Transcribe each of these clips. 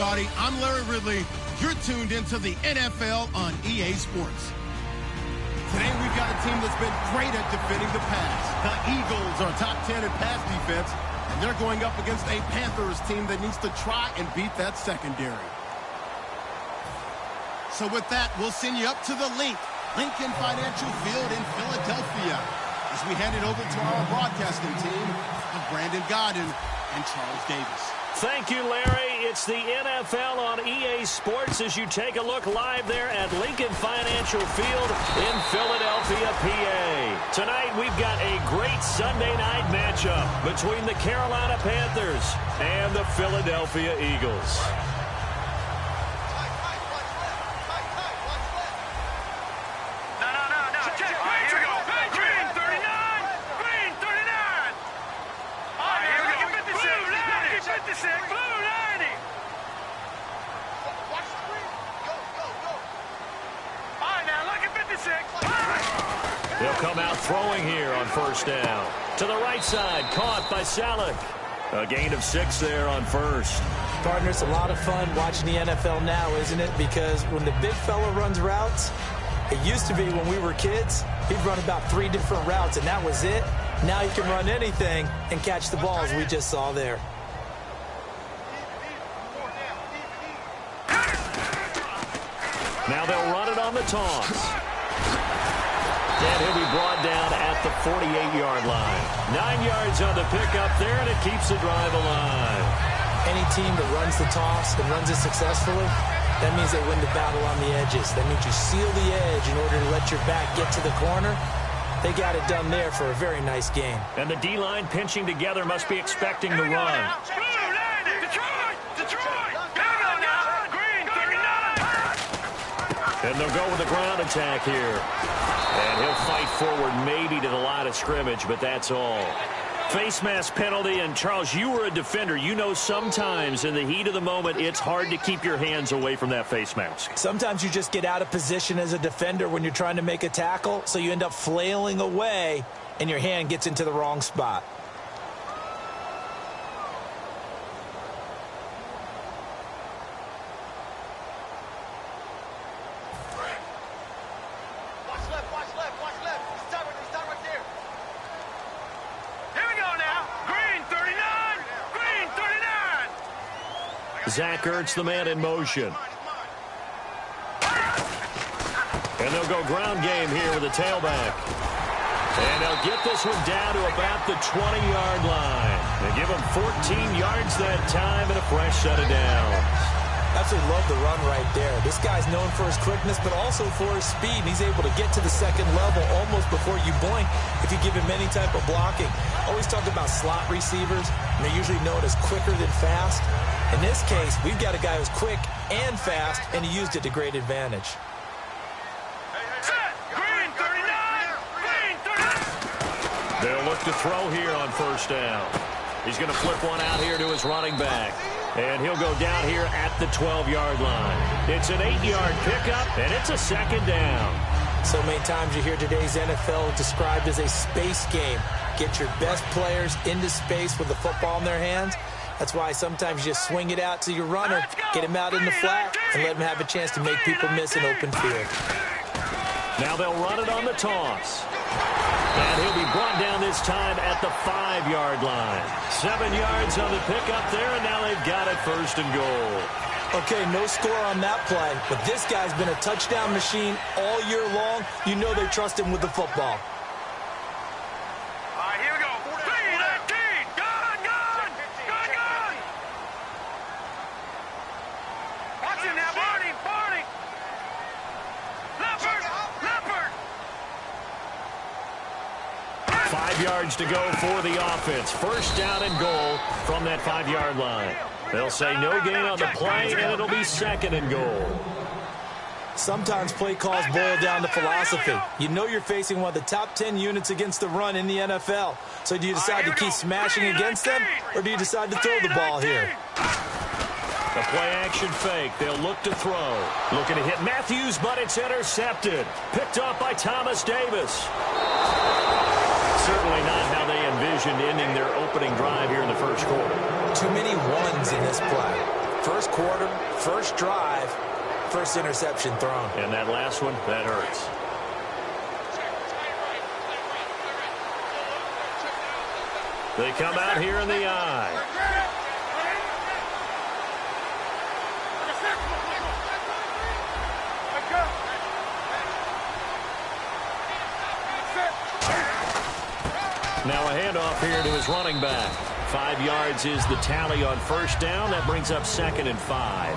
everybody. I'm Larry Ridley. You're tuned into the NFL on EA Sports. Today we've got a team that's been great at defending the pass. The Eagles are top 10 in pass defense, and they're going up against a Panthers team that needs to try and beat that secondary. So with that, we'll send you up to the Lincoln Financial Field in Philadelphia, as we hand it over to our broadcasting team of Brandon Godden and Charles Davis. Thank you, Larry. It's the NFL on EA Sports as you take a look live there at Lincoln Financial Field in Philadelphia, PA. Tonight, we've got a great Sunday night matchup between the Carolina Panthers and the Philadelphia Eagles. They'll come out throwing here on first down. To the right side, caught by Salek. A gain of 6 there on first. Partner, it's a lot of fun watching the NFL now, isn't it? Because when the big fella runs routes, it used to be when we were kids, he'd run about 3 different routes, and that was it. Now he can run anything and catch the balls we just saw there. Now they'll run it on the toss. And he'll be brought down at the 48-yard line. 9 yards on the pickup there, and it keeps the drive alive. Any team that runs the toss and runs it successfully, that means they win the battle on the edges. That means you seal the edge in order to let your back get to the corner. They got it done there for a very nice game. And the D-line pinching together must be expecting the run. And they'll go with the ground attack here. And he'll fight forward maybe to the line of scrimmage, but that's all. Face mask penalty, and Charles, you were a defender. You know sometimes in the heat of the moment, it's hard to keep your hands away from that face mask. Sometimes you just get out of position as a defender when you're trying to make a tackle, so you end up flailing away, and your hand gets into the wrong spot. Zach Ertz, the man in motion. And they'll go ground game here with a tailback. And they'll get this one down to about the 20-yard line. They give him 14 yards that time and a fresh set of downs. Absolutely love the run right there. This guy's known for his quickness, but also for his speed. He's able to get to the second level almost before you blink if you give him any type of blocking. Always talk about slot receivers, and they're usually known as quicker than fast. In this case, we've got a guy who's quick and fast, and he used it to great advantage. They'll look to throw here on first down. He's going to flip one out here to his running back. And he'll go down here at the 12-yard line. It's an 8-yard pickup, and it's a second down. So many times you hear today's NFL described as a space game. Get your best players into space with the football in their hands. That's why sometimes you just swing it out to your runner, get him out in the flat, and let him have a chance to make people miss an open field. Now they'll run it on the toss. And he'll be brought down this time at the 5-yard line. 7 yards on the pickup there, and now they've got it first and goal. Okay, no score on that play, but this guy's been a touchdown machine all year long. You know they trust him with the football. Yards to go for the offense. First down and goal from that 5-yard line. They'll say no gain on the play, and it'll be second and goal. Sometimes play calls boil down to philosophy. You know you're facing one of the top 10 units against the run in the NFL. So do you decide to keep smashing against them, or do you decide to throw the ball here? The play-action fake. They'll look to throw. Looking to hit Matthews, but it's intercepted. Picked up by Thomas Davis. Certainly not how they envisioned ending their opening drive here in the first quarter. Too many ones in this play. First quarter, first drive, first interception thrown. And that last one, that hurts. They come out here in the eye. Now a handoff here to his running back. 5 yards is the tally on first down. That brings up 2nd and 5.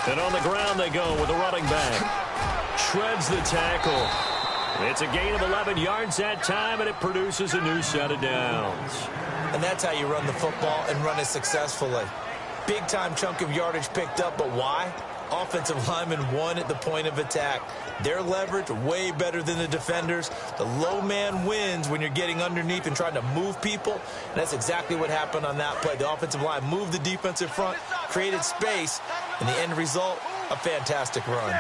And on the ground they go with the running back. Shreds the tackle. It's a gain of 11 yards that time, and it produces a new set of downs. And that's how you run the football and run it successfully. Big-time chunk of yardage picked up, but why? Offensive linemen won at the point of attack. Their leverage way better than the defenders. The low man wins when you're getting underneath and trying to move people. And that's exactly what happened on that play. The offensive line moved the defensive front, created space, and the end result, a fantastic run.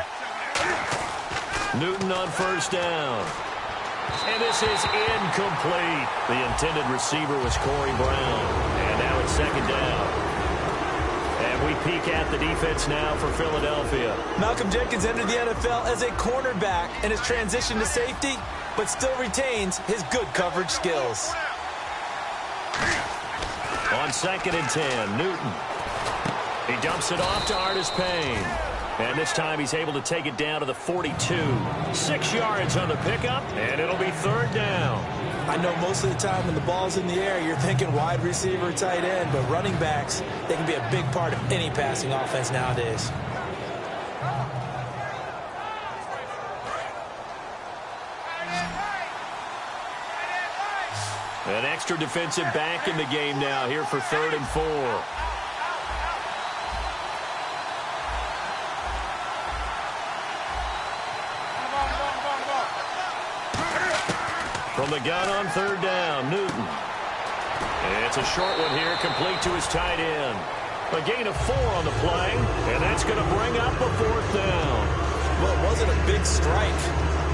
Newton on first down. And this is incomplete. The intended receiver was Corey Brown. And now it's 2nd down. And we peek at the defense now for Philadelphia. Malcolm Jenkins entered the NFL as a cornerback and has transitioned to safety, but still retains his good coverage skills. On 2nd and 10, Newton. He dumps it off to Artis Payne. And this time he's able to take it down to the 42. 6 yards on the pickup, and it'll be 3rd down. I know most of the time when the ball's in the air, you're thinking wide receiver, tight end, but running backs, they can be a big part of any passing offense nowadays. An extra defensive back in the game now here for 3rd and 4. From the gun on 3rd down, Newton. It's a short one here, complete to his tight end. A gain of 4 on the play, and that's going to bring up a 4th down. Well, it wasn't a big strike,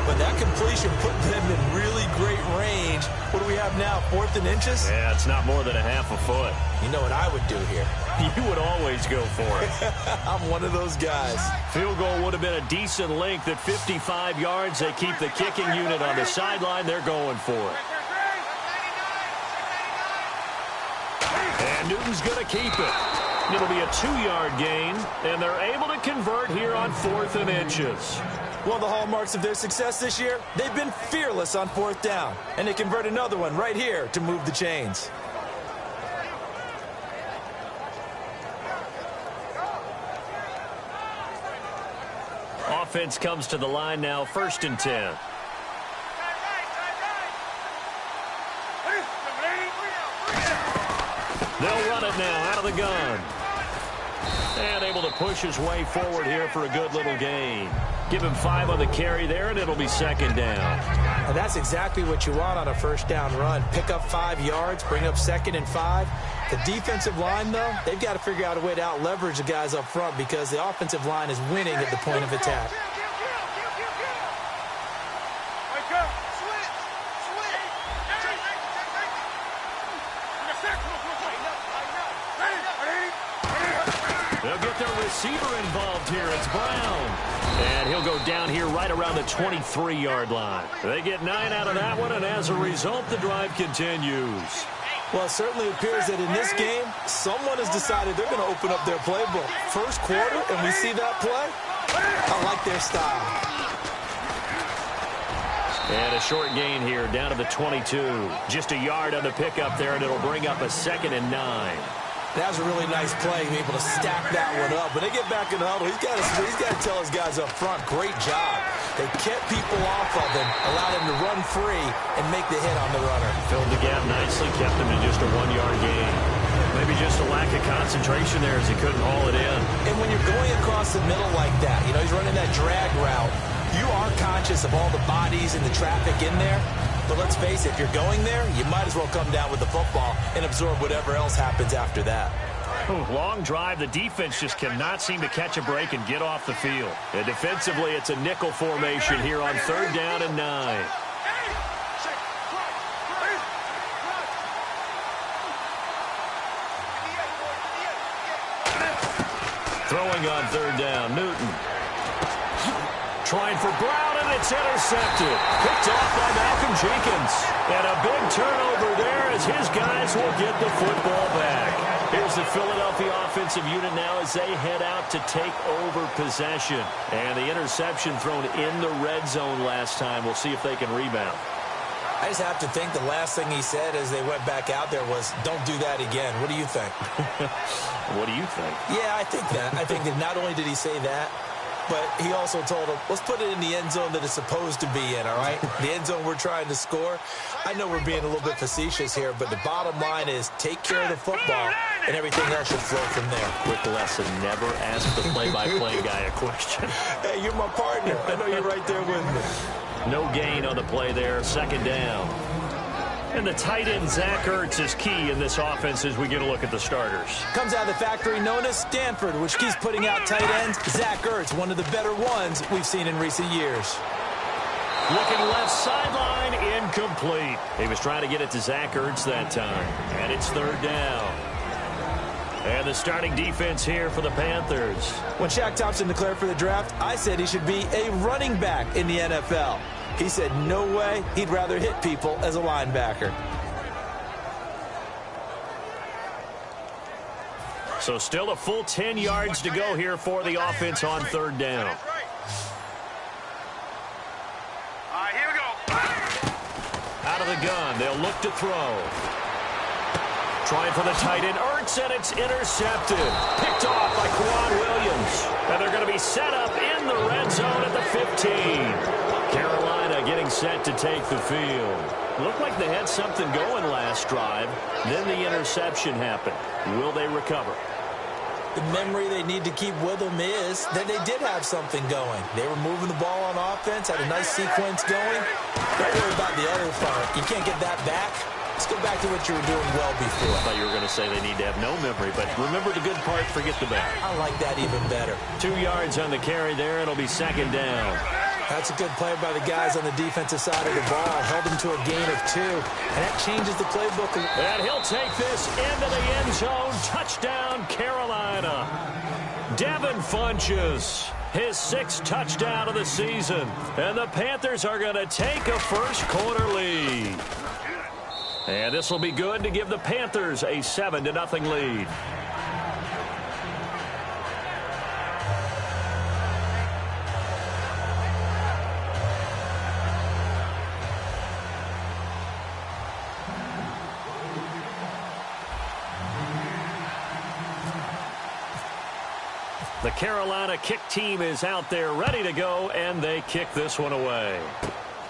but that completion put them in really great range. What do we have now, 4th and inches? Yeah, it's not more than a half a foot. You know what I would do here? You would always go for it. I'm one of those guys. Field goal would have been a decent length at 55 yards. They keep the kicking unit on the sideline. They're going for it. And Newton's going to keep it. It'll be a 2-yard gain, and they're able to convert here on 4th and inches. One of the hallmarks of their success this year, they've been fearless on 4th down, and they convert another one right here to move the chains. Offense comes to the line now, 1st and 10. They'll run it now out of the gun. And able to push his way forward here for a good little gain. Give him 5 on the carry there, and it'll be 2nd down. And that's exactly what you want on a 1st down run. Pick up 5 yards, bring up 2nd and 5. The defensive line, though, they've got to figure out a way to out-leverage the guys up front because the offensive line is winning at the point of attack. They'll get their receiver involved here. It's Brown. And he'll go down here right around the 23-yard line. They get 9 out of that one, and as a result, the drive continues. Well, it certainly appears that in this game, someone has decided they're going to open up their playbook. First quarter, and we see that play. I like their style. And a short gain here down to the 22. Just a yard on the pickup there, and it'll bring up a 2nd and 9. That was a really nice play, being able to stack that one up. When they get back in the huddle, he's got to tell his guys up front, great job. They kept people off of him, allowed him to run free, and make the hit on the runner. Filled the gap nicely, kept him to just a 1-yard gain. Maybe just a lack of concentration there as he couldn't haul it in. And when you're going across the middle like that, you know, he's running that drag route, you are conscious of all the bodies and the traffic in there. But let's face it, if you're going there, you might as well come down with the football and absorb whatever else happens after that. Long drive. The defense just cannot seem to catch a break and get off the field. And defensively, it's a nickel formation here on 3rd down and 9. Throwing on third down, Newton. Trying for Brown, and it's intercepted. Picked off by Malcolm Jenkins. And a big turnover there as his guys will get the football back. Here's the Philadelphia offensive unit now as they head out to take over possession. And the interception thrown in the red zone last time. We'll see if they can rebound. I just have to think the last thing he said as they went back out there was, don't do that again. What do you think? What do you think? Yeah, I think that. I think that not only did he say that, but he also told him, let's put it in the end zone that it's supposed to be in, all right? The end zone we're trying to score. I know we're being a little bit facetious here, but the bottom line is take care of the football, and everything else should flow from there. Quick lesson, never ask the play-by-play guy a question. Hey, you're my partner. I know you're right there with me. No gain on the play there, second down. And the tight end, Zach Ertz, is key in this offense as we get a look at the starters. Comes out of the factory known as Stanford, which keeps putting out tight ends. Zach Ertz, one of the better ones we've seen in recent years. Looking left sideline, incomplete. He was trying to get it to Zach Ertz that time. And it's third down. And the starting defense here for the Panthers. When Shaq Thompson declared for the draft, I said he should be a running back in the NFL. He said no way, he'd rather hit people as a linebacker. So still a full 10 yards to go here for the offense on third down. All right, here we go. Out of the gun, they'll look to throw. Trying for the tight end, Ertz, and it's intercepted. Picked off by Quan Williams. And they're going to be set up in the red zone at the 15. Carolina getting set to take the field. Looked like they had something going last drive. Then the interception happened. Will they recover? The memory they need to keep with them is that they did have something going. They were moving the ball on offense, had a nice sequence going. Don't worry about the other part. You can't get that back. Let's go back to what you were doing well before. I thought you were going to say they need to have no memory, but remember the good part, forget the bad. I like that even better. 2 yards on the carry there. It'll be second down. That's a good play by the guys on the defensive side of the ball. Held them to a gain of 2. And that changes the playbook. And he'll take this into the end zone. Touchdown, Carolina. Devin Funches, his 6th touchdown of the season. And the Panthers are going to take a first-quarter lead. And this will be good to give the Panthers a 7-0 lead. The Carolina kick team is out there ready to go, and they kick this one away.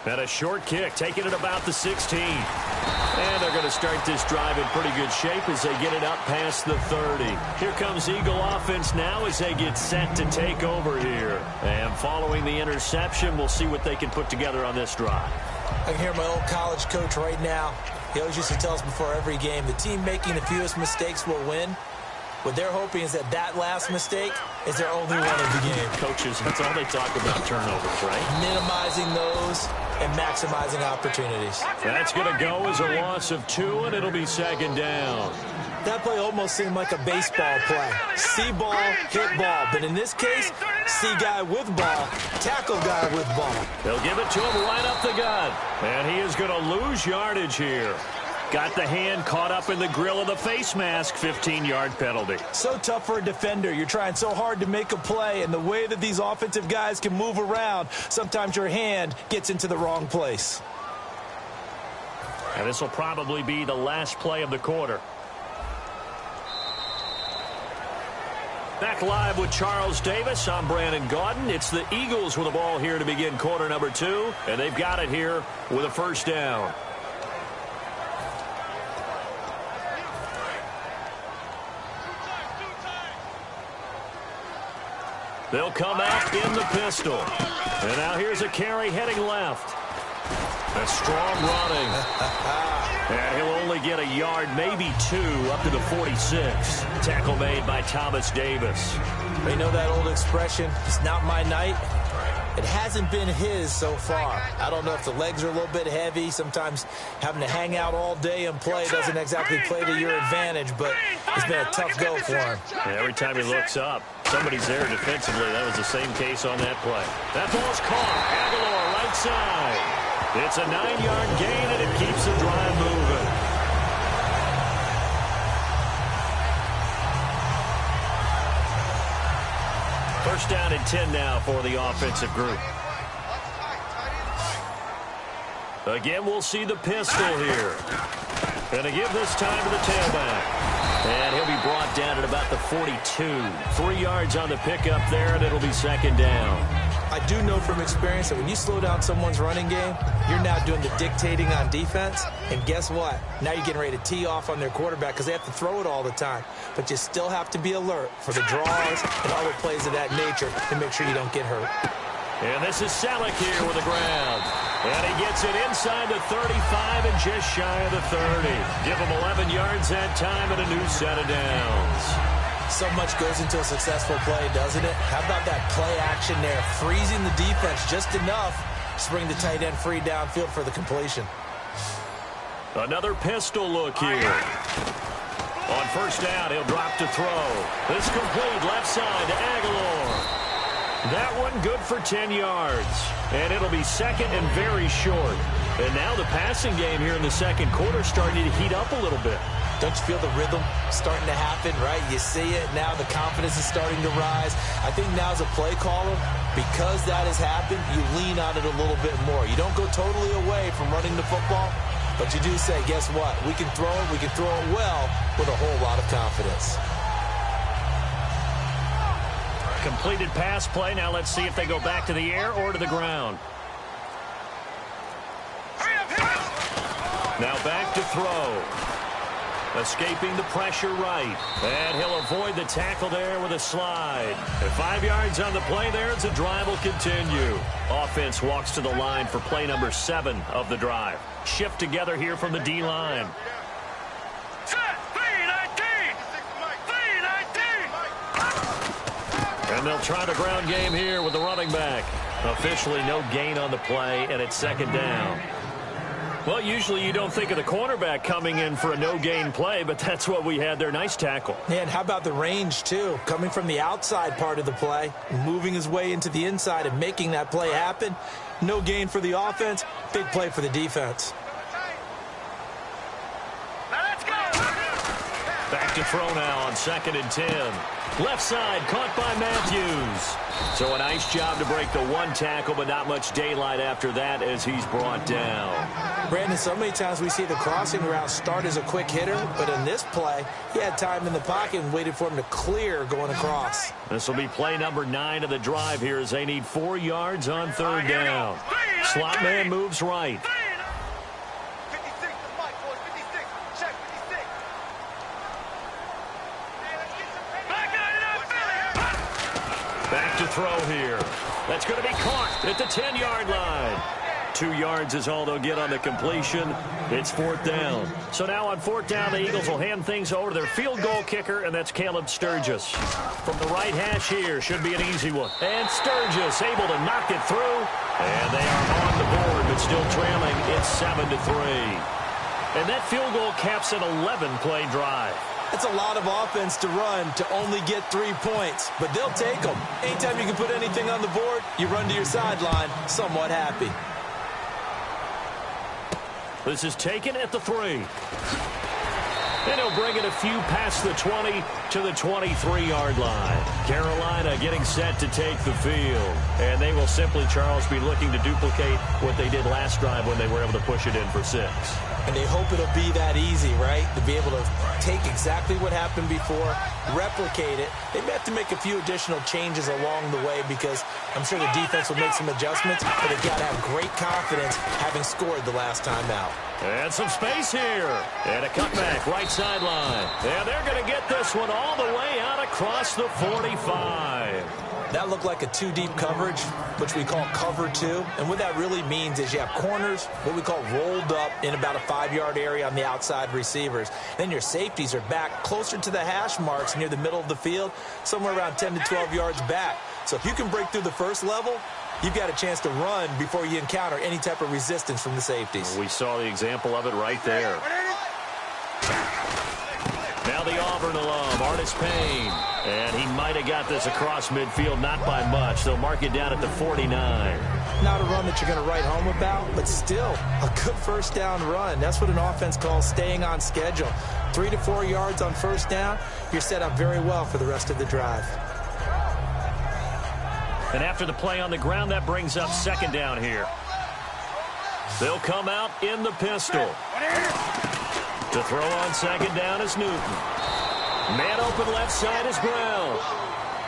And a short kick, taking it about the 16. And they're going to start this drive in pretty good shape as they get it up past the 30. Here comes Eagle offense now as they get set to take over here. And following the interception, we'll see what they can put together on this drive. I can hear my old college coach right now. He always used to tell us before every game, the team making the fewest mistakes will win. What they're hoping is that last mistake is their only one of the game. Coaches, that's all they talk about, turnovers, right? Minimizing those and maximizing opportunities. That's going to go as a loss of 2, and it'll be second down. That play almost seemed like a baseball play. See ball, hit ball. But in this case, see guy with ball, tackle guy with ball. They'll give it to him right up the gut. And he is going to lose yardage here. Got the hand caught up in the grill of the face mask, 15-yard penalty. So tough for a defender. You're trying so hard to make a play, and the way that these offensive guys can move around, sometimes your hand gets into the wrong place. And this will probably be the last play of the quarter. Back live with Charles Davis. I'm Brandon Gaudin. It's the Eagles with the ball here to begin quarter number 2, and they've got it here with a first down. They'll come out in the pistol. And now here's a carry heading left. A strong running. And he'll only get a yard, maybe 2, up to the 46. Tackle made by Thomas Davis. You know that old expression, it's not my night. It hasn't been his so far. I don't know if the legs are a little bit heavy. Sometimes having to hang out all day and play doesn't exactly play to your advantage, but it's been a tough go for him. Yeah, every time he looks up, somebody's there defensively. That was the same case on that play. That ball's caught. Aguilar, right side. It's a 9-yard gain, and it keeps the drive moving. First down and 10 now for the offensive group. Again, we'll see the pistol here. Going to give this time to the tailback. And he'll be brought down at about the 42. 3 yards on the pickup there, and it'll be second down. I do know from experience that when you slow down someone's running game, you're now doing the dictating on defense. And guess what? Now you're getting ready to tee off on their quarterback because they have to throw it all the time. But you still have to be alert for the draws and other plays of that nature to make sure you don't get hurt. And this is Selleck here with the ground. And he gets it inside the 35 and just shy of the 30. Give him 11 yards that time and a new set of downs. So much goes into a successful play, doesn't it? How about that play action there? Freezing the defense just enough to bring the tight end free downfield for the completion. Another pistol look here. On first down, he'll drop to throw. This complete left side to Aguilar. That one good for 10 yards. And it'll be second and very short. And now the passing game here in the second quarter starting to heat up a little bit. Don't you feel the rhythm starting to happen, right? You see it now. The confidence is starting to rise. I think now as a play caller, because that has happened, you lean on it a little bit more. You don't go totally away from running the football, but you do say, guess what? We can throw it. We can throw it well with a whole lot of confidence. Completed pass play. Now let's see if they go back to the air or to the ground. Now back to throw. Escaping the pressure right. And he'll avoid the tackle there with a slide. And 5 yards on the play there as the drive will continue. Offense walks to the line for play number 7 of the drive. Shift together here from the D-line. And they'll try the ground game here with the running back. Officially no gain on the play, and it's second down. Well, usually you don't think of the cornerback coming in for a no-gain play, but that's what we had there. Nice tackle. And how about the range, too? Coming from the outside part of the play, moving his way into the inside and making that play happen. No gain for the offense, big play for the defense. Back to throw now on second and 10. Left side caught by Matthews. So a nice job to break the one tackle, but not much daylight after that as he's brought down. Brandon, so many times we see the crossing route start as a quick hitter, but in this play, he had time in the pocket and waited for him to clear going across. This will be play number 9 of the drive here as they need 4 yards on third down. Slot man moves right. Back to throw here. That's going to be caught at the 10-yard line. 2 yards is all they'll get on the completion. It's fourth down. So now on fourth down, the Eagles will hand things over to their field goal kicker, and that's Caleb Sturgis. From the right hash here, should be an easy one. And Sturgis able to knock it through. And they are on the board, but still trailing. It's 7-3. And that field goal caps an 11-play drive. It's a lot of offense to run to only get 3 points, but they'll take them. Anytime you can put anything on the board, you run to your sideline somewhat happy. This is taken at the 3. And he'll bring it a few past the 20 to the 23-yard line. Carolina getting set to take the field. And they will simply, Charles, be looking to duplicate what they did last drive when they were able to push it in for 6. And they hope it'll be that easy, right? To be able to take exactly what happened before, replicate it. They may have to make a few additional changes along the way because I'm sure the defense will make some adjustments, but they've got to have great confidence having scored the last time out. And some space here. And a cutback, right sideline. And they're going to get this one all the way out across the 45. That looked like a 2-deep coverage, which we call cover 2. And what that really means is you have corners, what we call rolled up in about a 5-yard area on the outside receivers. Then your safeties are back closer to the hash marks near the middle of the field, somewhere around 10 to 12 yards back. So if you can break through the first level, you've got a chance to run before you encounter any type of resistance from the safeties. We saw the example of it right there. Now the Auburn alum, Artis Payne. And he might have got this across midfield, not by much. They'll mark it down at the 49. Not a run that you're going to write home about, but still a good first down run. That's what an offense calls staying on schedule. 3 to 4 yards on first down, you're set up very well for the rest of the drive. And after the play on the ground, that brings up second down here. They'll come out in the pistol. To throw on second down is Newton. Man open left side is Brown.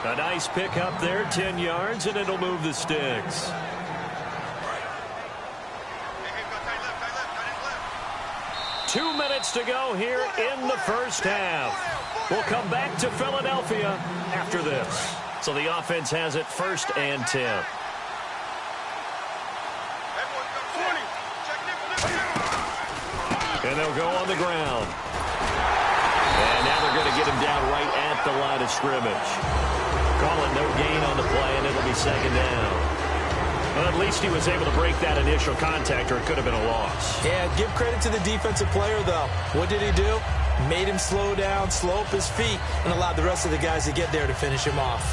A nice pick up there, 10 yards, and it'll move the sticks. Two minutes to go here in the first half. We'll come back to Philadelphia after this. So the offense has it 1st and 10. And they'll go on the ground. And now they're going to get him down right at the line of scrimmage. Calling no gain on the play, and it'll be second down. Well, at least he was able to break that initial contact, or it could have been a loss. Yeah, give credit to the defensive player, though. What did he do? Made him slow down, slow up his feet, and allowed the rest of the guys to get there to finish him off.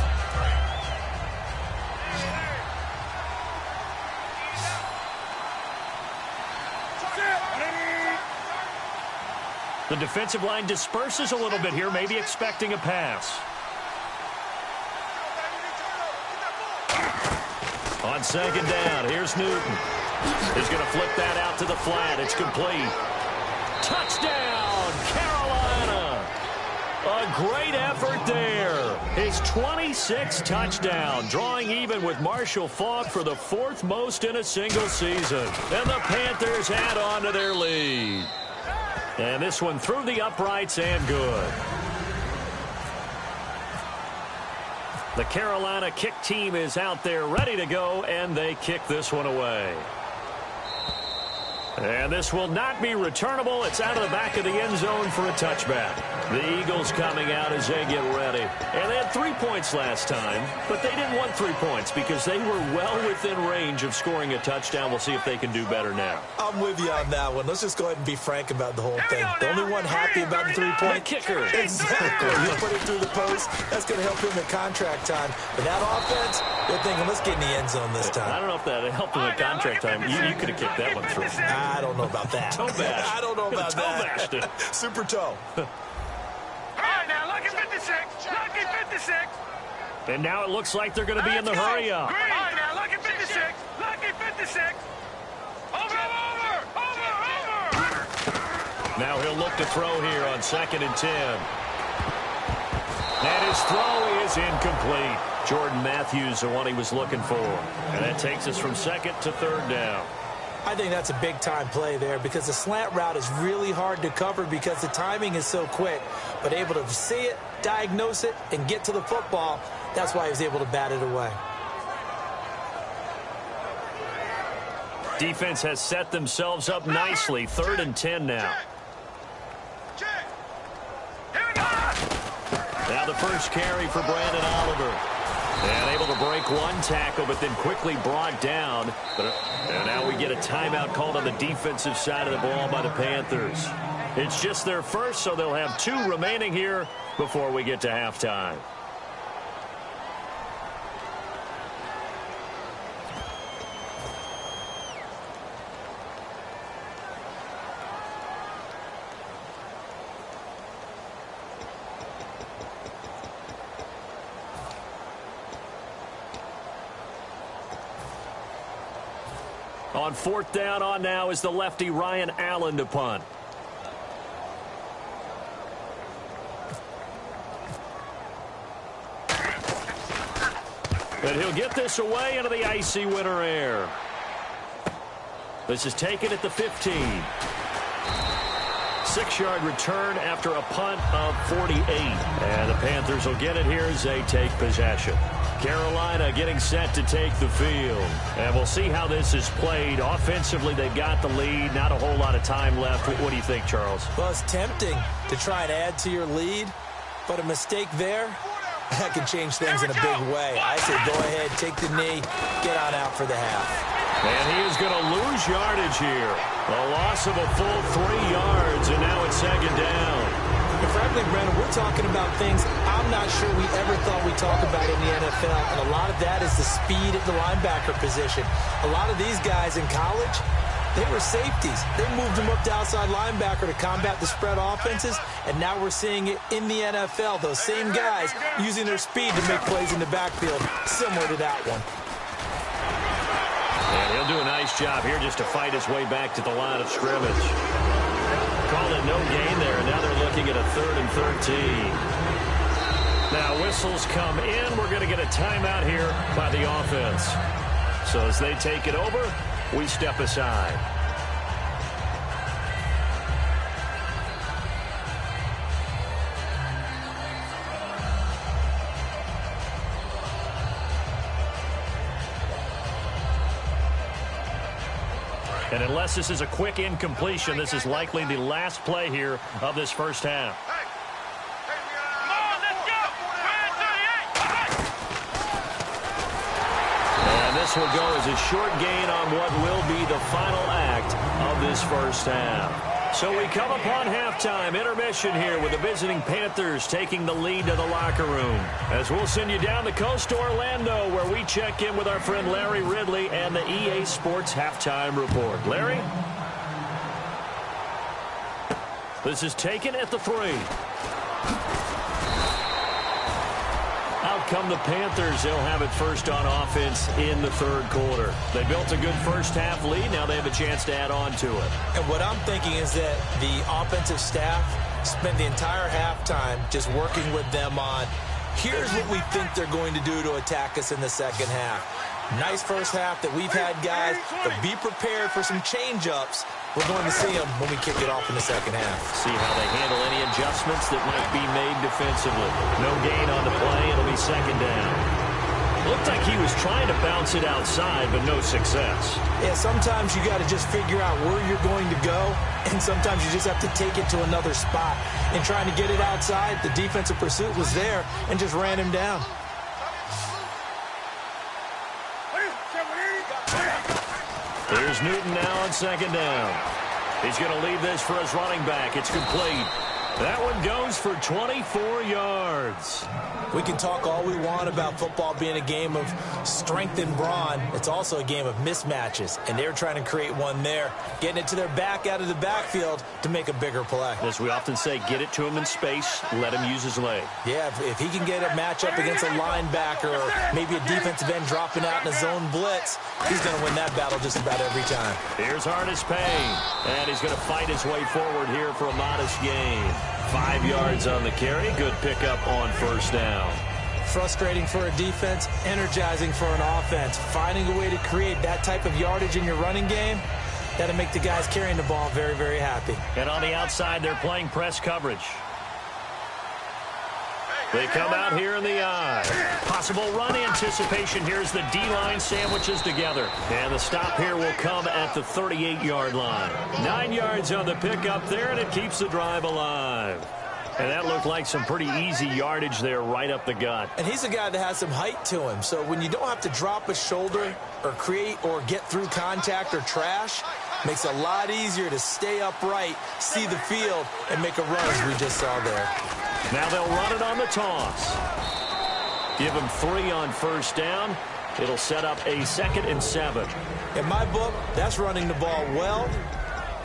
The defensive line disperses a little bit here, maybe expecting a pass. On second down, here's Newton. He's going to flip that out to the flat. It's complete. Touchdown, Carolina. A great effort there. His 26th touchdown, drawing even with Marshall Faulk for the 4th most in a single season. And the Panthers add on to their lead. And this one through the uprights and good. The Carolina kick team is out there ready to go, and they kick this one away. And this will not be returnable. It's out of the back of the end zone for a touchback. The Eagles coming out as they get ready. And they had 3 points last time, but they didn't want 3 points because they were well within range of scoring a touchdown. We'll see if they can do better now. I'm with you on that one. Let's just go ahead and be frank about the whole thing. The only one happy about the 3-point kicker. Exactly. You put it through the post. That's going to help him in contract time. But that offense, they're thinking, let's get in the end zone this time. I don't know if that helped him in contract time. You could have kicked that one through. I don't know about that. Toe bash. I don't know about that. Toe bashed. Super toe. All right, now, lucky 56. Lucky 56. And now it looks like they're going to be in the hurry up. All right, now, lucky 56. Lucky 56. Over. Now he'll look to throw here on 2nd and 10. And his throw is incomplete. Jordan Matthews, the one he was looking for. And that takes us from 2nd to 3rd down. I think that's a big-time play there because the slant route is really hard to cover because the timing is so quick. But able to see it, diagnose it, and get to the football, that's why he was able to bat it away. Defense has set themselves up nicely. 3rd and 10 now. Now the first carry for Brandon Oliver. And able to break one tackle, but then quickly brought down. And now we get a timeout called on the defensive side of the ball by the Panthers. It's just their first, so they'll have 2 remaining here before we get to halftime. On 4th down, on now is the lefty Ryan Allen to punt. And he'll get this away into the icy winter air. This is taken at the 15. 6-yard return after a punt of 48. And the Panthers will get it here as they take possession. Carolina getting set to take the field. And we'll see how this is played. Offensively, they've got the lead. Not a whole lot of time left. What do you think, Charles? Well, it's tempting to try and add to your lead, but a mistake there that can change things in a big way. I say go ahead, take the knee, get on out for the half. And he is going to lose yardage here. A loss of a full 3 yards, and now it's second down. And frankly, Brandon, we're talking about things I'm not sure we ever thought we'd talk about in the NFL, and a lot of that is the speed at the linebacker position. A lot of these guys in college, they were safeties. They moved them up to outside linebacker to combat the spread offenses, and now we're seeing it in the NFL. Those same guys using their speed to make plays in the backfield, similar to that one. And he'll do a nice job here just to fight his way back to the line of scrimmage. Called it no gain there, and now they're looking at a 3rd and 13. Now whistles come in. We're going to get a timeout here by the offense. So as they take it over, we step aside. And unless this is a quick incompletion, this is likely the last play here of this first half. Come on, let's go. And this will go as a short gain on what will be the final act of this first half. So we come upon halftime intermission here with the visiting Panthers taking the lead to the locker room. As we'll send you down the coast to Orlando, where we check in with our friend Larry Ridley and the EA Sports Halftime Report. Larry? This is taken at the 3. Out come the Panthers. They'll have it first on offense in the 3rd quarter. They built a good first half lead. Now they have a chance to add on to it. And what I'm thinking is that the offensive staff spend the entire halftime just working with them on, here's what we think they're going to do to attack us in the second half. Nice first half that we've had, guys, but be prepared for some change-ups. We're going to see them when we kick it off in the second half. See how they handle any adjustments that might be made defensively. No gain on the play. It'll be second down. Looked like he was trying to bounce it outside, but no success. Yeah, sometimes you got to just figure out where you're going to go, and sometimes you just have to take it to another spot. And trying to get it outside, the defensive pursuit was there and just ran him down. Here's Newton now on second down. He's going to leave this for his running back. It's complete. That one goes for 24 yards. We can talk all we want about football being a game of strength and brawn. It's also a game of mismatches, and they're trying to create one there, getting it to their back out of the backfield to make a bigger play. As we often say, get it to him in space, let him use his leg. Yeah, if he can get a matchup against a linebacker or maybe a defensive end dropping out in a zone blitz, he's going to win that battle just about every time. Here's Hardest Payne, and he's going to fight his way forward here for a modest gain. 5 yards on the carry. Good pickup on first down. Frustrating for a defense, energizing for an offense. Finding a way to create that type of yardage in your running game, that'll make the guys carrying the ball very, very happy. And on the outside, they're playing press coverage. They come out here in the eye. Possible run anticipation. Here's the D-line sandwiches together. And the stop here will come at the 38-yard line. 9 yards on the pickup there, and it keeps the drive alive. And that looked like some pretty easy yardage there right up the gut. And he's a guy that has some height to him. So when you don't have to drop a shoulder or create or get through contact or trash, makes it a lot easier to stay upright, see the field, and make a run as we just saw there. Now they'll run it on the toss. Give him 3 on first down. It'll set up a 2nd and 7. In my book, that's running the ball well,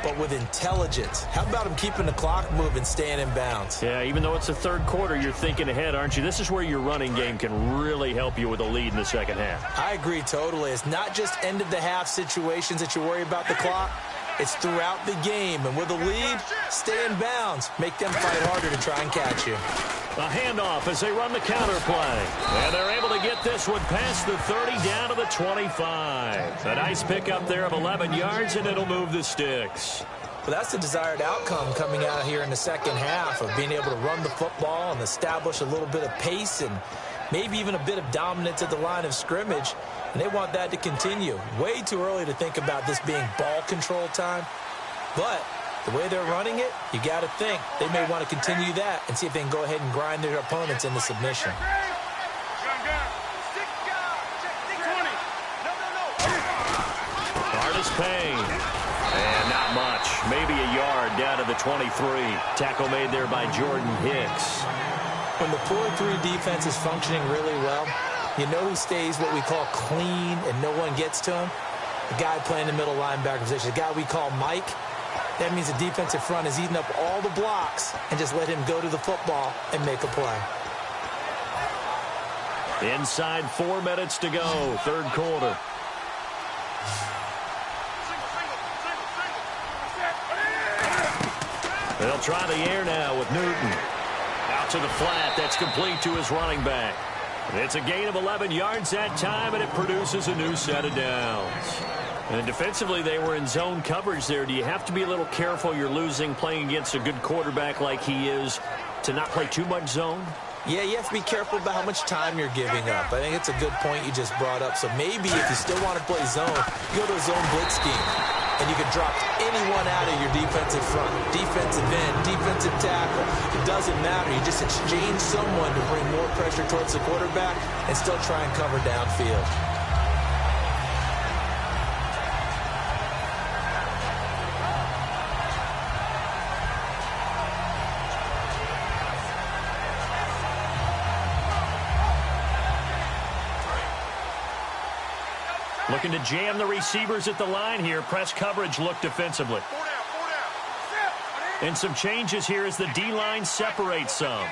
but with intelligence. How about him keeping the clock moving, staying in bounds? Yeah, even though it's the 3rd quarter, you're thinking ahead, aren't you? This is where your running game can really help you with a lead in the second half. I agree totally. It's not just end-of-the-half situations that you worry about the clock. It's throughout the game. And with a lead, stay in bounds. Make them fight harder to try and catch you. A handoff as they run the counter play. And they're able to get this one past the 30 down to the 25. A nice pickup there of 11 yards, and it'll move the sticks. Well, that's the desired outcome coming out here in the second half of being able to run the football and establish a little bit of pace and maybe even a bit of dominance at the line of scrimmage. And they want that to continue. Way too early to think about this being ball control time. But The way they're running it, you got to think they may want to continue that and see if they can go ahead and grind their opponents into submission. Hardest pain. And not much. Maybe a yard down to the 23. Tackle made there by Jordan Hicks. When the 4-3 defense is functioning really well, you know who stays what we call clean and no one gets to him? The guy playing the middle linebacker position, the guy we call Mike. That means the defensive front is eating up all the blocks and just let him go to the football and make a play. Inside 4 minutes to go, third quarter. They'll try the air now with Newton. Out to the flat. That's complete to his running back. It's a gain of 11 yards that time, and it produces a new set of downs. And defensively, they were in zone coverage there. Do you have to be a little careful you're losing playing against a good quarterback like he is to not play too much zone? Yeah, you have to be careful about how much time you're giving up. I think it's a good point you just brought up. So maybe if you still want to play zone, you go to a zone blitz scheme. And you can drop anyone out of your defensive front, defensive end, defensive tackle. It doesn't matter. You just exchange someone to bring more pressure towards the quarterback and still try and cover downfield. Looking to jam the receivers at the line here. Press coverage look defensively. And some changes here as the D-line separates some.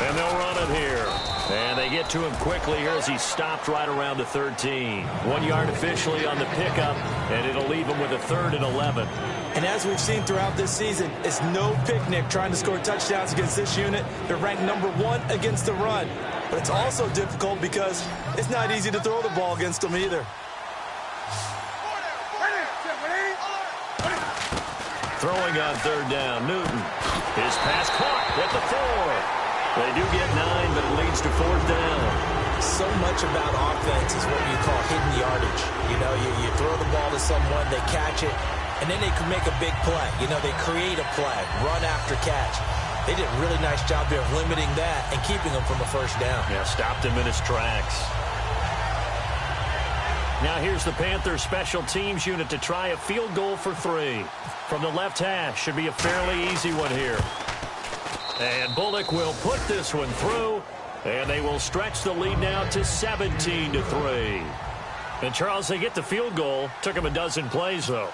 And they'll run it here. And they get to him quickly here as he stopped right around the 13. 1 yard officially on the pickup, and it'll leave him with a 3rd and 11. And as we've seen throughout this season, it's no picnic trying to score touchdowns against this unit. They're ranked #1 against the run. But it's also difficult because it's not easy to throw the ball against them either. Throwing on 3rd down, Newton. His pass caught at the 4. They do get 9, but it leads to 4th down. So much about offense is what you call hidden yardage. You know, you throw the ball to someone, they catch it, and then they can make a big play. You know, they create a play, run after catch. They did a really nice job there of limiting that and keeping him from a 1st down. Yeah, stopped him in his tracks. Now here's the Panthers special teams unit to try a field goal for 3. From the left hash, should be a fairly easy one here. And Bullock will put this one through, and they will stretch the lead now to 17-3. And Charles, they get the field goal. Took him a dozen plays, though.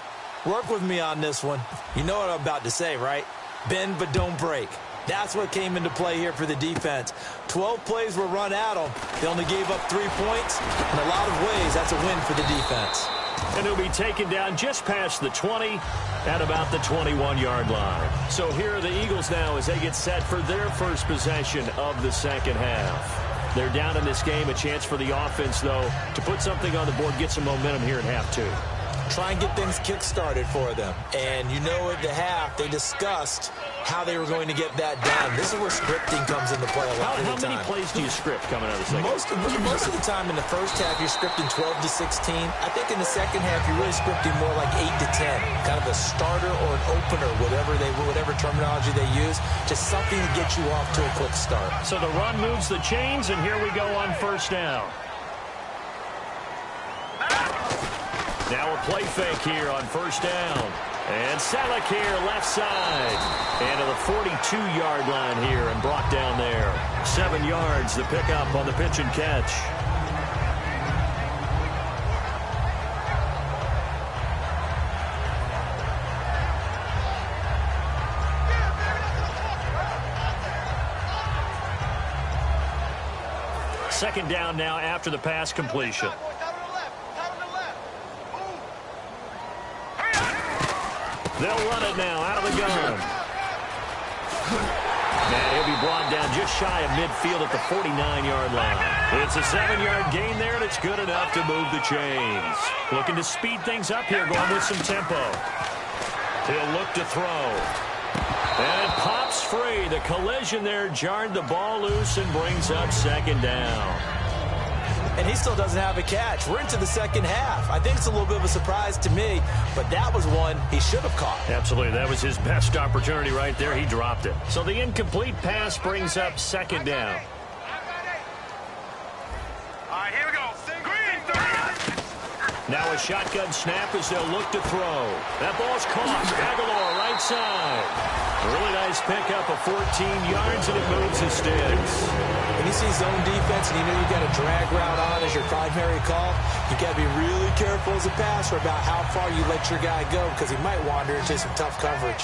Work with me on this one. You know what I'm about to say, right? Bend but don't break. That's what came into play here for the defense. 12 plays were run at them. They only gave up 3 points. In a lot of ways, that's a win for the defense. And he'll be taken down just past the 20 at about the 21-yard line. So here are the Eagles now as they get set for their first possession of the second half. They're down in this game. A chance for the offense, though, to put something on the board, get some momentum here at half 2. Try and get things kick-started for them. And you know at the half, they discussed how they were going to get that done. This is where scripting comes into play a lot of the time. How many plays do you script coming out of the second? Most of the time in the first half, you're scripting 12 to 16. I think in the second half, you're really scripting more like 8 to 10. Kind of a starter or an opener, whatever terminology they use. Just something to get you off to a quick start. So the run moves the chains, and here we go on 1st down. Now a play fake here on 1st down. And Selleck here, left side. And to the 42-yard line here and brought down there. 7 yards, the pickup on the pitch and catch. Second down now after the pass completion. They'll run it now out of the gun. And he'll be brought down just shy of midfield at the 49-yard line. It's a 7-yard gain there, and it's good enough to move the chains. Looking to speed things up here, going with some tempo. He'll look to throw. And it pops free. The collision there jarred the ball loose and brings up 2nd down. and he still doesn't have a catch. We're into the second half. I think it's a little bit of a surprise to me, but that was one he should have caught. Absolutely. That was his best opportunity right there. He dropped it. So the incomplete pass brings up second down. All right, here we go. Green, 30. Now a shotgun snap as they'll look to throw. That ball's caught. Aguilar right side. A really nice pickup of 14 yards, and it moves his sticks. When you see zone defense and you know you've got a drag route on as your primary call, you got to be really careful as a passer about how far you let your guy go because he might wander into some tough coverage.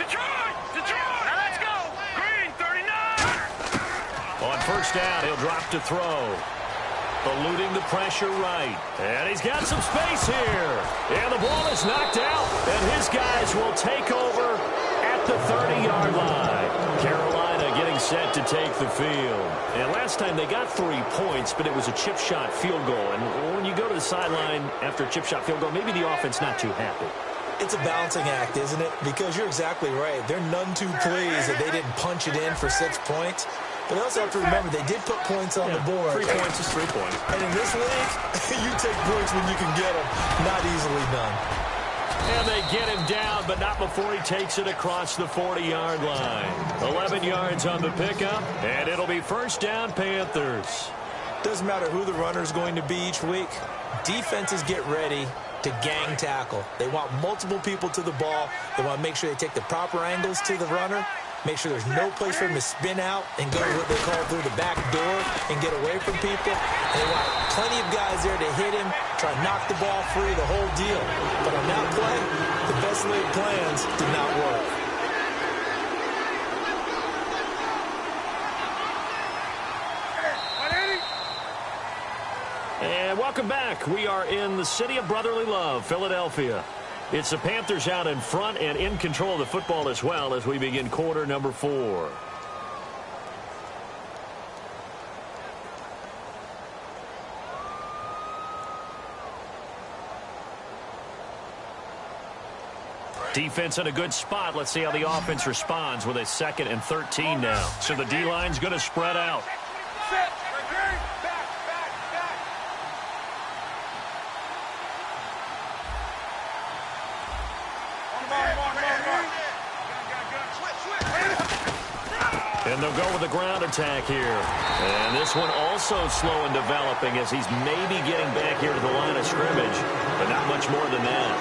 Detroit! Now let's go. Green, 39. On first down, he'll drop to throw. Eluding the pressure right. And he's got some space here. And the ball is knocked out. And his guys will take over at the 30-yard line. Carolina getting set to take the field. And last time they got 3 points, but it was a chip shot field goal. And when you go to the sideline after a chip shot field goal, maybe the offense not too happy. It's a balancing act, isn't it? Because you're exactly right. They're none too pleased that they didn't punch it in for 6 points. But they also have to remember they did put points on the board. 3 points is 3 points. And in this league, you take points when you can get them. Not easily done. And they get him down, but not before he takes it across the 40-yard line. 11 yards on the pickup, and it'll be first down, Panthers. Doesn't matter who the runner is going to be each week. Defenses get ready to gang tackle. They want multiple people to the ball. They want to make sure they take the proper angles to the runner. Make sure there's no place for him to spin out and go what they call through the back door and get away from people. And they want plenty of guys there to hit him, try to knock the ball free, the whole deal. But on that play, the best laid plans did not work. And welcome back. We are in the city of brotherly love, Philadelphia. It's the Panthers out in front and in control of the football as well as we begin quarter number 4. Defense in a good spot. Let's see how the offense responds with a 2nd and 13 now. So the D-line's going to spread out. And they'll go with the ground attack here. And this one also slow in developing as he's maybe getting back here to the line of scrimmage, but not much more than that.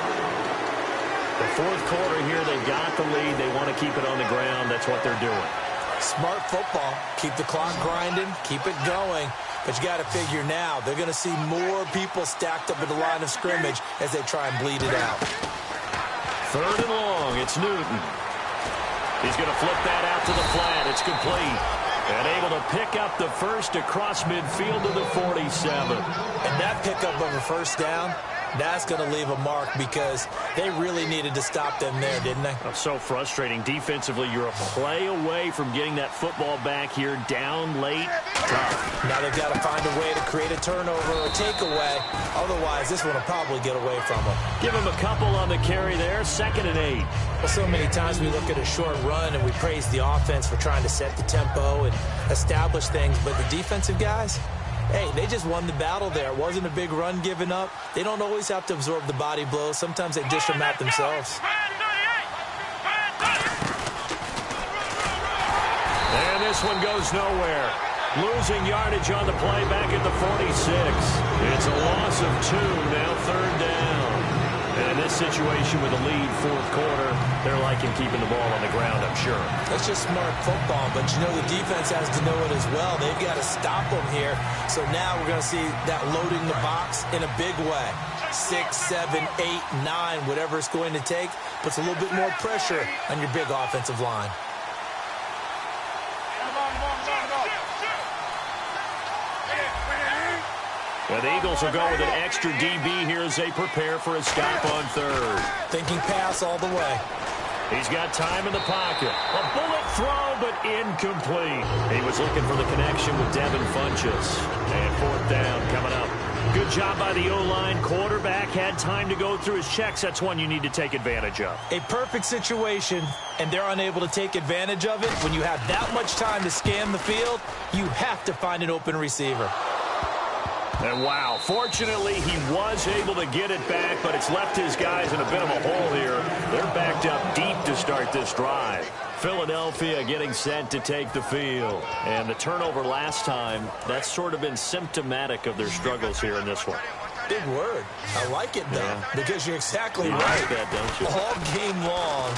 The fourth quarter here, they've got the lead. They want to keep it on the ground. That's what they're doing. Smart football. Keep the clock grinding. Keep it going. But you got to figure now, they're going to see more people stacked up at the line of scrimmage as they try and bleed it out. 3rd and long. It's Newton. He's going to flip that out to the flat. It's complete. And able to pick up the first across midfield to the 47. And that pickup of a first down, that's going to leave a mark because they really needed to stop them there, didn't they? Oh, so frustrating. Defensively, you're a play away from getting that football back here down late. Tough. Now they've got to find a way to create a turnover or a takeaway. Otherwise, this one will probably get away from them. Give him a couple on the carry there. 2nd and 8. Well, so many times we look at a short run and we praise the offense for trying to set the tempo and establish things, but the defensive guys, hey, they just won the battle there. It wasn't a big run given up. They don't always have to absorb the body blows. Sometimes they dish them out themselves. And this one goes nowhere. Losing yardage on the play back at the 46. It's a loss of 2, now 3rd down. And in this situation with a lead 4th quarter, they're liking keeping the ball on the ground, I'm sure. That's just smart football, but you know the defense has to know it as well. They've got to stop them here. So now we're going to see that loading the box in a big way. 6, 7, 8, 9, whatever it's going to take, puts a little bit more pressure on your big offensive line. And the Eagles will go with an extra DB here as they prepare for a stop on 3rd. Thinking pass all the way. He's got time in the pocket. A bullet throw, but incomplete. He was looking for the connection with Devin Funchess. And 4th down coming up. Good job by the O-line. Quarterback had time to go through his checks. That's one you need to take advantage of. A perfect situation, and they're unable to take advantage of it. When you have that much time to scan the field, you have to find an open receiver. And wow, fortunately he was able to get it back, but it's left his guys in a bit of a hole here. They're backed up deep to start this drive. Philadelphia getting set to take the field. And the turnover last time, that's sort of been symptomatic of their struggles here in this one. Big word. I like it, though, because you're exactly right. Like that, don't you? All game long.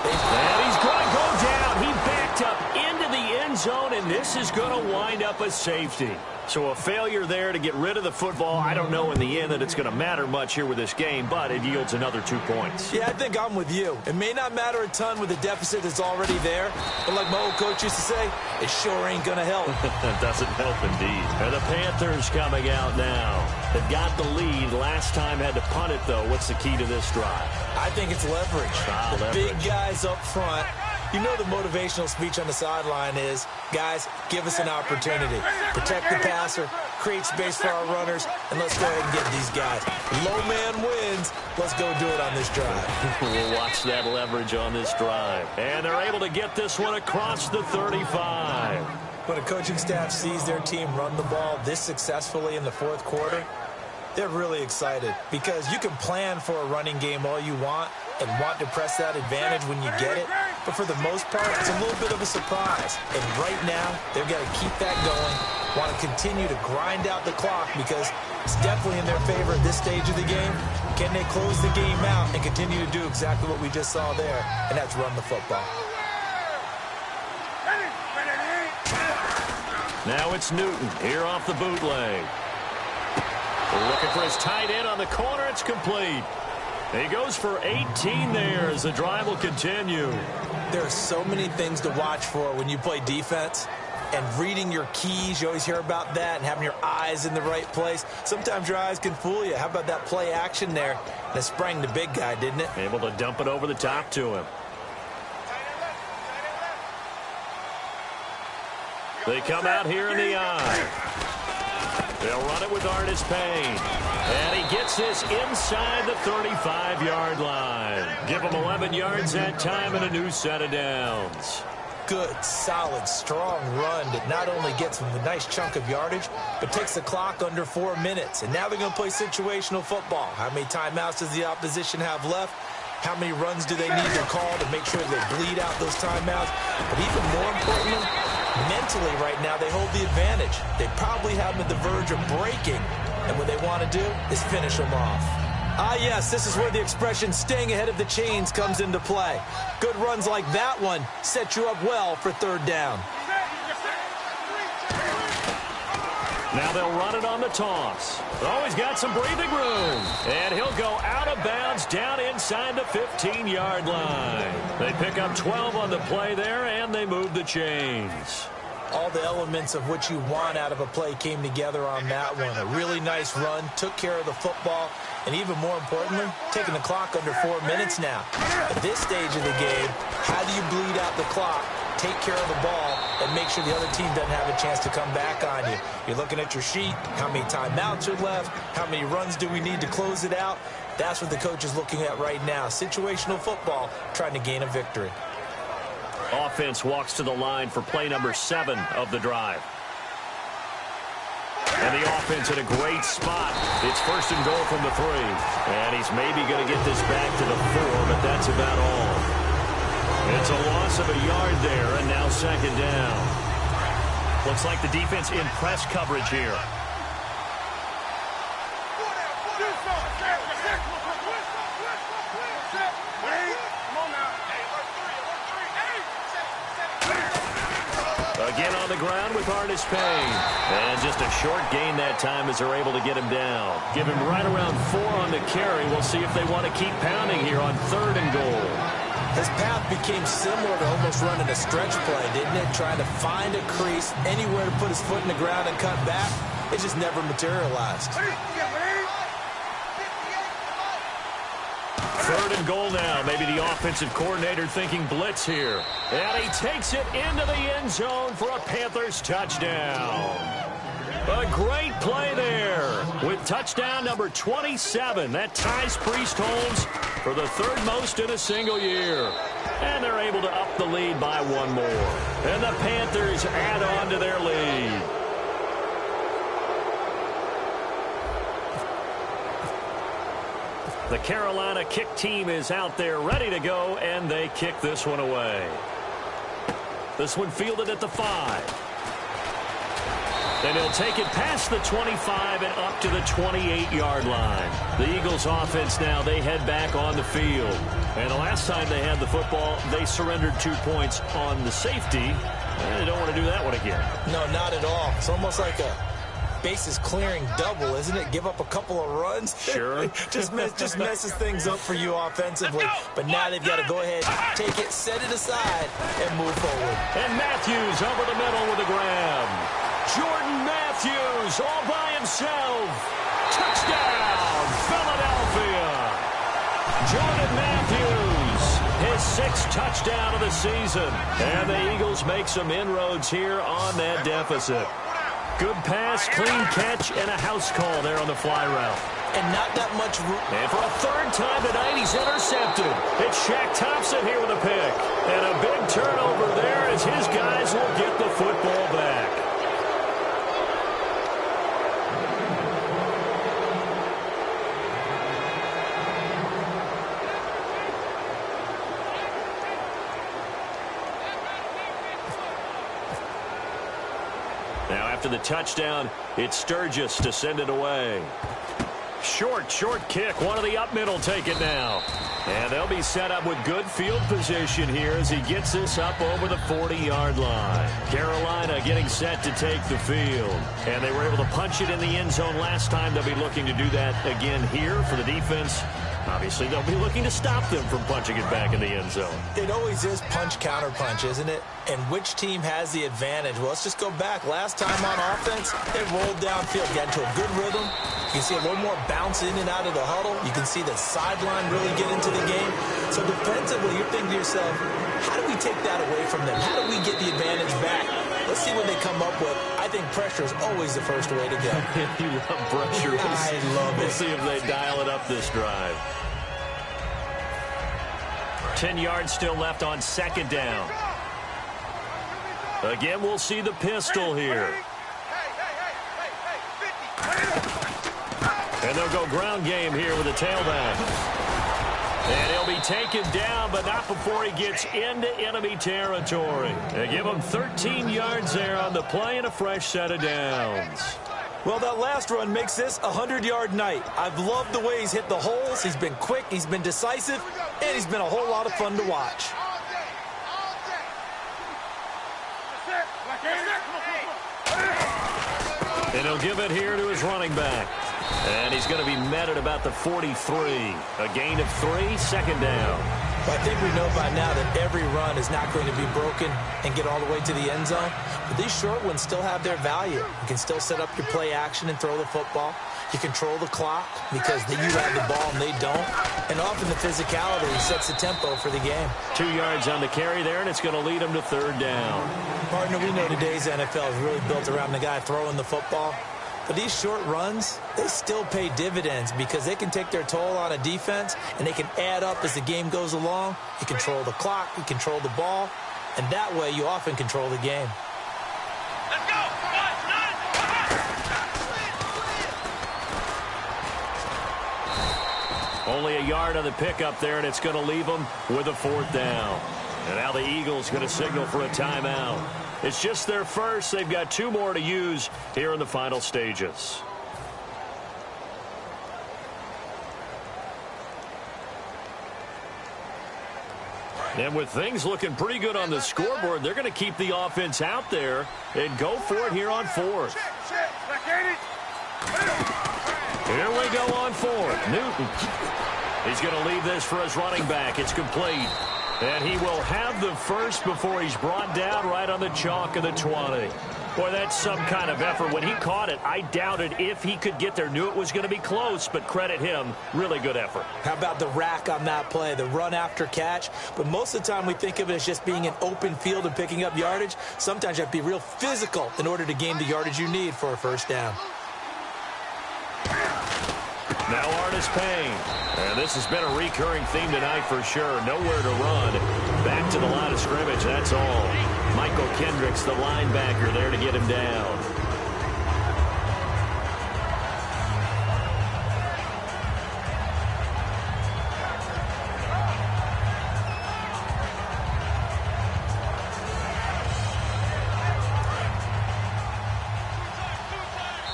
And he's going to go down. He backed up into the end zone, and this is going to wind up a safety. So a failure there to get rid of the football. I don't know in the end that it's going to matter much here with this game, but it yields another 2 points. Yeah, I think I'm with you. It may not matter a ton with the deficit that's already there, but like my old coach used to say, it sure ain't going to help. It doesn't help indeed. And the Panthers coming out now. They've got the lead. Last time had to punt it, though. What's the key to this drive? I think it's leverage. The big guys up front. You know the motivational speech on the sideline is, guys, give us an opportunity. Protect the passer, create space for our runners, and let's go ahead and get these guys. Low man wins. Let's go do it on this drive. We'll watch that leverage on this drive. And they're able to get this one across the 35. When a coaching staff sees their team run the ball this successfully in the fourth quarter, they're really excited because you can plan for a running game all you want and want to press that advantage when you get it. But for the most part, it's a little bit of a surprise. And right now, they've got to keep that going, want to continue to grind out the clock because it's definitely in their favor at this stage of the game. Can they close the game out and continue to do exactly what we just saw there, and that's run the football. Now it's Newton here off the bootleg. Looking for his tight end on the corner. It's complete. He goes for 18 there as the drive will continue. There are so many things to watch for when you play defense. And reading your keys, you always hear about that, and having your eyes in the right place. Sometimes your eyes can fool you. How about that play action there? That sprang the big guy, didn't it? Able to dump it over the top to him. They come out here in the eye. They'll run it with Artis Payne. And he gets this inside the 35-yard line. Give him 11 yards that time and a new set of downs. Good, solid, strong run that not only gets them a nice chunk of yardage, but takes the clock under 4 minutes. And now they're going to play situational football. How many timeouts does the opposition have left? How many runs do they need to call to make sure they bleed out those timeouts? But even more importantly, mentally right now, they hold the advantage. They probably have them at the verge of breaking. And what they want to do is finish them off. Ah, yes, this is where the expression staying ahead of the chains comes into play. Good runs like that one set you up well for third down. Now they'll run it on the toss. Oh, he's got some breathing room. And he'll go out of bounds down inside the 15-yard line. They pick up 12 on the play there, and they move the chains. All the elements of what you want out of a play came together on that one. A really nice run, took care of the football, and even more importantly, taking the clock under 4 minutes now. At this stage of the game, how do you bleed out the clock, take care of the ball, and make sure the other team doesn't have a chance to come back on you? You're looking at your sheet, how many timeouts are left, how many runs do we need to close it out? That's what the coach is looking at right now. Situational football, trying to gain a victory. Offense walks to the line for play number 7 of the drive. And the offense in a great spot. It's first and goal from the 3. And he's maybe going to get this back to the 4, but that's about all. It's a loss of a yard there, and now second down. Looks like the defense in press coverage here. Again on the ground with Artis Payne. And just a short gain that time as they're able to get him down. Give him right around 4 on the carry. We'll see if they want to keep pounding here on 3rd and goal. His path became similar to almost running a stretch play, didn't it? Trying to find a crease, anywhere to put his foot in the ground and cut back. It just never materialized. 3rd and goal now. Maybe the offensive coordinator thinking blitz here. And he takes it into the end zone for a Panthers touchdown. A great play there with touchdown number 27. That ties Priest Holmes for the third most in a single year. And they're able to up the lead by one more. And the Panthers add on to their lead. The Carolina kick team is out there ready to go, and they kick this one away. This one fielded at the 5. And he'll take it past the 25 and up to the 28-yard line. The Eagles offense now, they head back on the field. And the last time they had the football, they surrendered 2 points on the safety. And they don't want to do that one again. No, not at all. It's almost like a bases clearing double, isn't it? Give up a couple of runs. Sure. just messes things up for you offensively. But now they've got to go ahead, take it, set it aside, and move forward. And Matthews over the middle with a grab. Jordan Matthews all by himself. Touchdown, Philadelphia. Jordan Matthews, his 6th touchdown of the season. And the Eagles make some inroads here on that deficit. Good pass, clean catch, and a house call there on the fly route. And not that much room. And for a third time tonight, he's intercepted. It's Shaq Thompson here with a pick. And a big turnover there as his guys will get the football back. Now after the touchdown, it's Sturgis to send it away. Short kick. One of the up middle take it now. And they'll be set up with good field position here as he gets this up over the 40-yard line. Carolina getting set to take the field. And they were able to punch it in the end zone last time. They'll be looking to do that again here for the defense. Obviously, they'll be looking to stop them from punching it back in the end zone. It always is punch-counter-punch, isn't it? And which team has the advantage? Well, let's just go back. Last time on offense, they rolled downfield, got into a good rhythm. You can see a little more bounce in and out of the huddle. You can see the sideline really get into the game. So defensively, you're thinking to yourself, how do we take that away from them? How do we get the advantage back? Let's see what they come up with. I think pressure is always the first way to go. You love pressure. I love it. We'll see if they dial it up this drive. 10 yards still left on second down. Again, we'll see the pistol here. And they'll go ground game here with a tailback. And he'll be taken down, but not before he gets into enemy territory. They give him 13 yards there on the play and a fresh set of downs. Well, that last run makes this a 100-yard night. I've loved the way he's hit the holes. He's been quick, he's been decisive, and he's been a whole lot of fun to watch. And he'll give it here to his running back. And he's going to be met at about the 43. A gain of 3, second down. Well, I think we know by now that every run is not going to be broken and get all the way to the end zone. But these short ones still have their value. You can still set up your play action and throw the football. You control the clock because you have the ball and they don't. And often the physicality sets the tempo for the game. 2 yards on the carry there, and it's going to lead him to third down. Partner, we know today's NFL is really built around the guy throwing the football. But these short runs, they still pay dividends because they can take their toll on a defense and they can add up as the game goes along. You control the clock, you control the ball, and that way you often control the game. Let's go! Only a yard on the pickup there, and it's going to leave them with a fourth down. And now the Eagles going to signal for a timeout. It's just their first. They've got 2 more to use here in the final stages. And with things looking pretty good on the scoreboard, they're going to keep the offense out there and go for it here on fourth. Here we go on fourth. Newton. He's going to leave this for his running back. It's complete. And he will have the first before he's brought down right on the chalk of the 20. Boy, that's some kind of effort. When he caught it, I doubted if he could get there. Knew it was going to be close, but credit him. Really good effort. How about the rack on that play, the run after catch? But most of the time we think of it as just being an open field and picking up yardage. Sometimes you have to be real physical in order to gain the yardage you need for a first down. Now Artis Payne. And this has been a recurring theme tonight for sure. Nowhere to run. Back to the line of scrimmage, that's all. Michael Kendricks, the linebacker, there to get him down.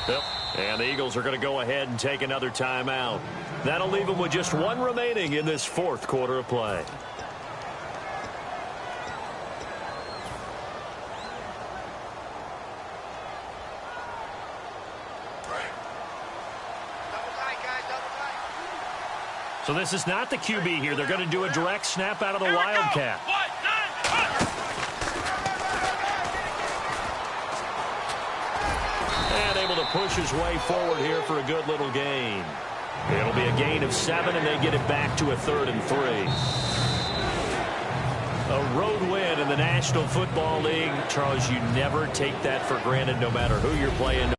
Yep. And the Eagles are going to go ahead and take another timeout. That'll leave them with just one remaining in this fourth quarter of play. So this is not the QB here. They're going to do a direct snap out of the Wildcat. And able to push his way forward here for a good little gain. It'll be a gain of 7, and they get it back to a 3rd and 3. A road win in the National Football League. Charles, you never take that for granted no matter who you're playing, no